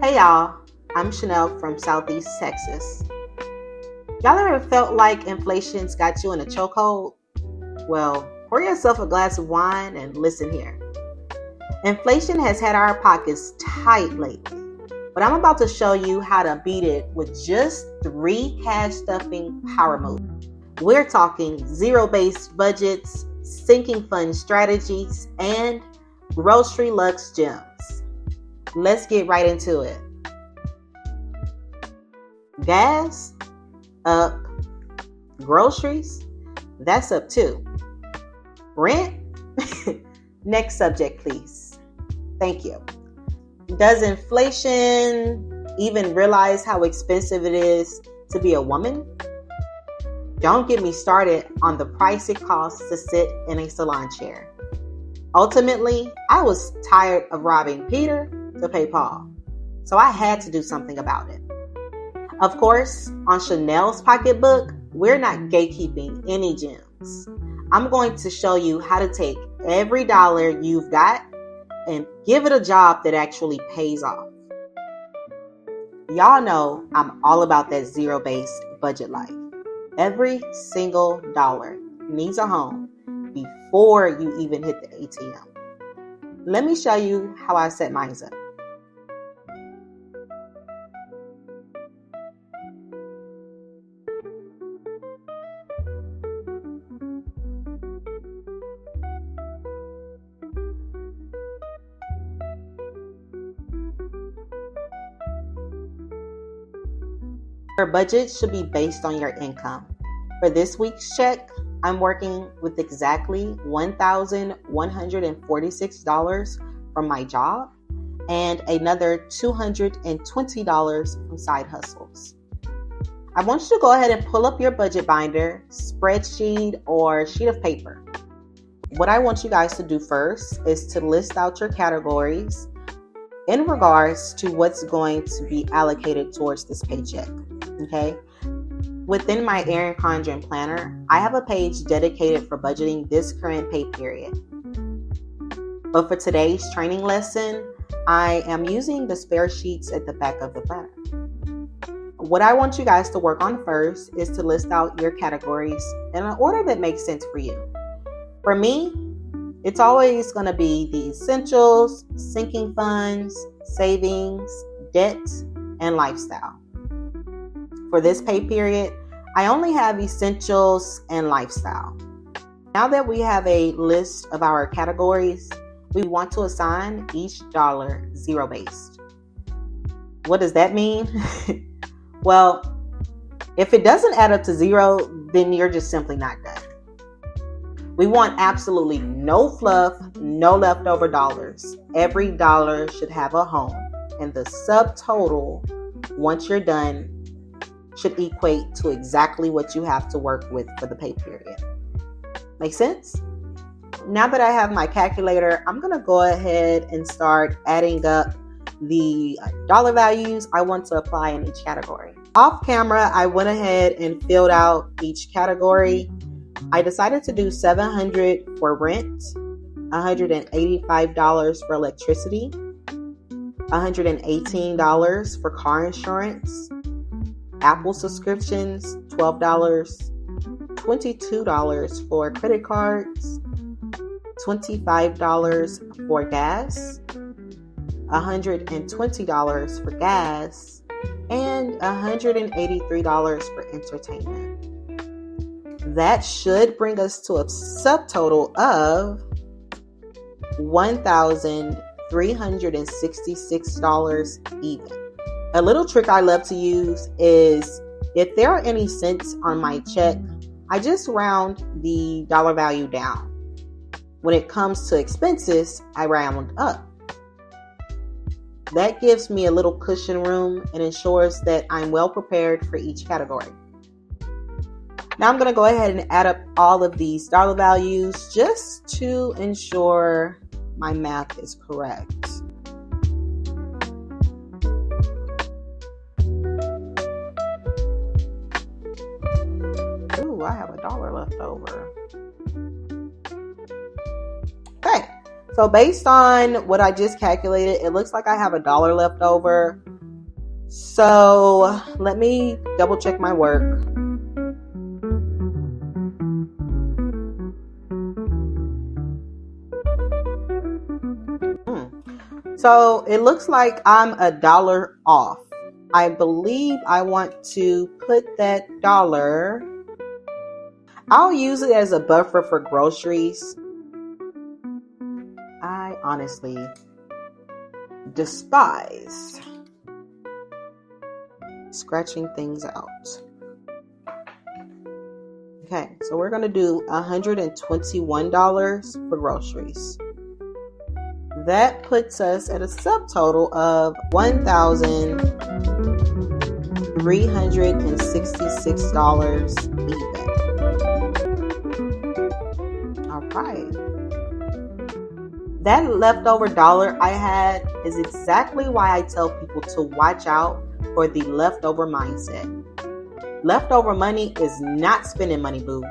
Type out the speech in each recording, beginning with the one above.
Hey y'all, I'm Chanel from Southeast Texas. Y'all ever felt like inflation's got you in a chokehold? Well, pour yourself a glass of wine and listen here. Inflation has had our pockets tight lately, but I'm about to show you how to beat it with just 3 cash-stuffing power moves. We're talking zero-based budgets, sinking fund strategies, and grocery Luxe gems. Let's get right into it. Gas, up. Groceries, that's up too. Rent? Next subject, please. Thank you. Does inflation even realize how expensive it is to be a woman? Don't get me started on the price it costs to sit in a salon chair. Ultimately, I was tired of robbing Peter to pay Paul, so I had to do something about it. Of course, on Chanel's pocketbook, we're not gatekeeping any gems. I'm going to show you how to take every dollar you've got and give it a job that actually pays off. Y'all know I'm all about that zero-based budget life. Every single dollar needs a home before you even hit the ATM. Let me show you how I set mine up. Your budget should be based on your income. For this week's check, I'm working with exactly $1,146 from my job and another $220 from side hustles. I want you to go ahead and pull up your budget binder, spreadsheet, or sheet of paper. What I want you guys to do first is to list out your categories in regards to what's going to be allocated towards this paycheck. Okay. Within my Erin Condren planner, I have a page dedicated for budgeting this current pay period. But for today's training lesson, I am using the spare sheets at the back of the planner. What I want you guys to work on first is to list out your categories in an order that makes sense for you. For me, it's always going to be the essentials, sinking funds, savings, debt, and lifestyle. For this pay period, I only have essentials and lifestyle. Now that we have a list of our categories, we want to assign each dollar zero-based. What does that mean? Well, if it doesn't add up to zero, then you're just simply not done. We want absolutely no fluff, no leftover dollars. Every dollar should have a home, and the subtotal, once you're done, should equate to exactly what you have to work with for the pay period. Make sense? Now that I have my calculator, I'm going to go ahead and start adding up the dollar values I want to apply in each category. Off camera, I went ahead and filled out each category. I decided to do $700 for rent, $185 for electricity, $118 for car insurance, Apple subscriptions, $12, $22 for credit cards, $25 for gas, $120 for gas, and $183 for entertainment. That should bring us to a subtotal of $1,366 even. A little trick I love to use is if there are any cents on my check, I just round the dollar value down. When it comes to expenses, I round up. That gives me a little cushion room and ensures that I'm well prepared for each category. Now I'm going to go ahead and add up all of these dollar values just to ensure my math is correct. Ooh, I have $1 left over. Okay, so based on what I just calculated, it looks like I have $1 left over. So let me double check my work. So it looks like I'm $1 off. I believe I want to put that dollar. I'll use it as a buffer for groceries. I honestly despise scratching things out. Okay, so we're going to do $121 for groceries. That puts us at a subtotal of $1,366 even. All right. That leftover dollar I had is exactly why I tell people to watch out for the leftover mindset. Leftover money is not spending money, boo.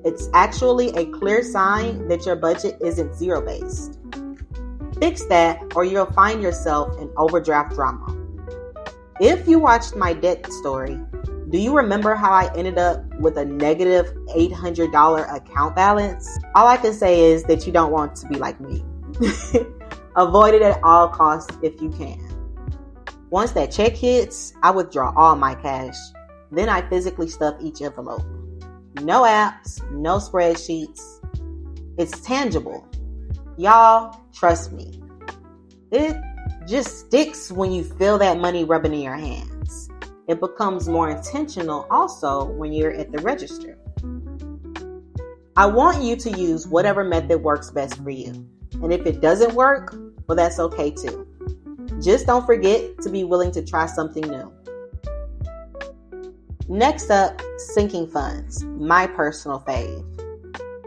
It's actually a clear sign that your budget isn't zero-based. Fix that or you'll find yourself in overdraft drama. If you watched my debt story, do you remember how I ended up with a negative $800 account balance? All I can say is that you don't want to be like me. Avoid it at all costs if you can. Once that check hits, I withdraw all my cash. Then I physically stuff each envelope. No apps, no spreadsheets. It's tangible. Y'all, trust me. It just sticks when you feel that money rubbing in your hands. It becomes more intentional also when you're at the register. I want you to use whatever method works best for you. And if it doesn't work, well, that's okay too. Just don't forget to be willing to try something new. Next up, sinking funds, my personal fave.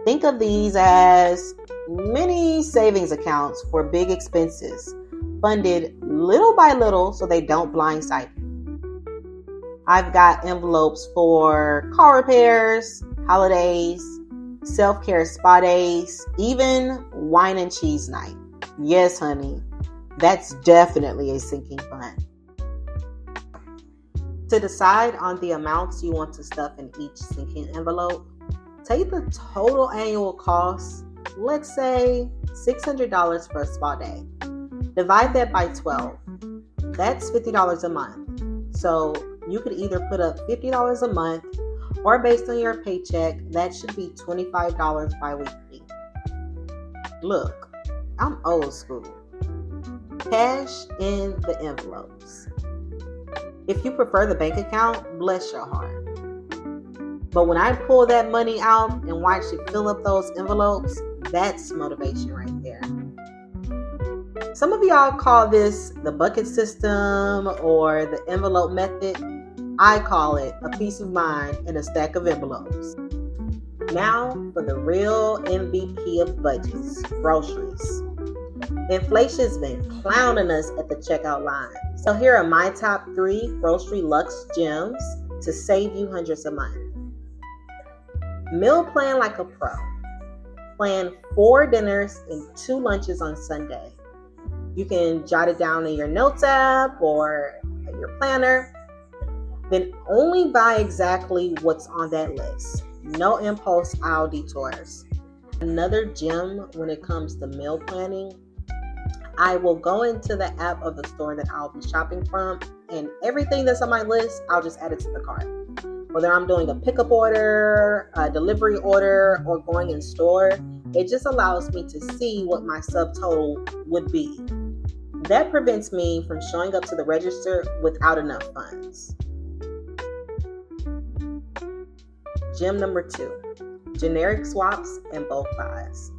Think of these as mini savings accounts for big expenses, funded little by little so they don't blindside you. I've got envelopes for car repairs, holidays, self-care spa days, even wine and cheese night. Yes, honey, that's definitely a sinking fund. To decide on the amounts you want to stuff in each sinking envelope, take the total annual cost, let's say $600 for a spa day. Divide that by 12. That's $50 a month. So you could either put up $50 a month or based on your paycheck, that should be $25 bi-weekly. Look, I'm old school. Cash in the envelopes. If you prefer the bank account, bless your heart. But when I pull that money out and watch it fill up those envelopes, that's motivation right there. Some of y'all call this the bucket system or the envelope method. I call it a peace of mind and a stack of envelopes. Now for the real MVP of budgets, groceries. Inflation's been clowning us at the checkout line. So here are my top 3 grocery Luxe gems to save you hundreds a month. Meal plan like a pro. Plan 4 dinners and 2 lunches on Sunday. You can jot it down in your notes app or your planner. Then only buy exactly what's on that list. No impulse aisle detours. Another gem when it comes to meal planning, I will go into the app of the store that I'll be shopping from, and everything that's on my list, I'll just add it to the cart. Whether I'm doing a pickup order, a delivery order, or going in store, it just allows me to see what my subtotal would be. That prevents me from showing up to the register without enough funds. Gem number 2, generic swaps and bulk buys.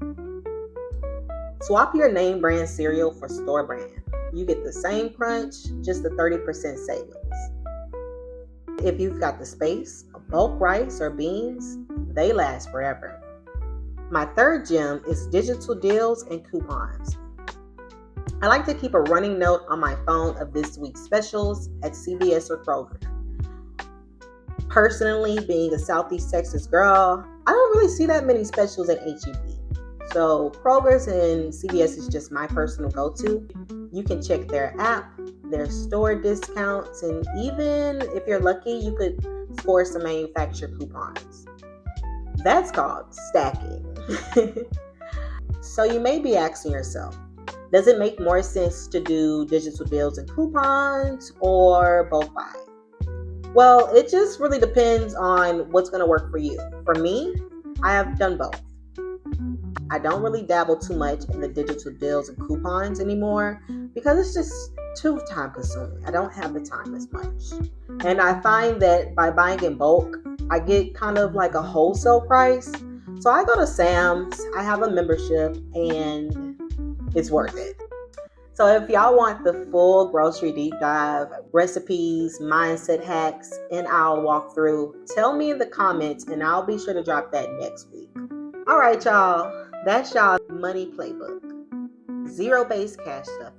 Swap your name brand cereal for store brand. You get the same crunch, just a 30% savings. If you've got the space, bulk rice or beans, they last forever. My third gem is digital deals and coupons. I like to keep a running note on my phone of this week's specials at CVS or Kroger. Personally, being a Southeast Texas girl, I don't really see that many specials at H-E-B. So Kroger's and CVS is just my personal go-to. You can check their app, their store discounts, and even if you're lucky, you could score some manufacturer coupons. That's called stacking. So you may be asking yourself, does it make more sense to do digital deals and coupons or bulk buy? Well, it just really depends on what's going to work for you. For me, I have done both. I don't really dabble too much in the digital deals and coupons anymore because it's just too time consuming. I don't have the time as much. And I find that by buying in bulk, I get kind of like a wholesale price. So I go to Sam's, I have a membership, and it's worth it. So if y'all want the full grocery deep dive, recipes, mindset hacks, and I'll walk through, tell me in the comments and I'll be sure to drop that next week. All right, y'all. That's y'all money playbook. Zero-based cash stuffing,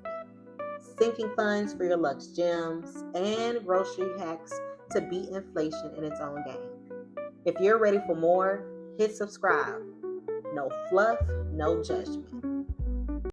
sinking funds for your Luxe gems, and grocery hacks to beat inflation in its own game. If you're ready for more, hit subscribe. No fluff, no judgment.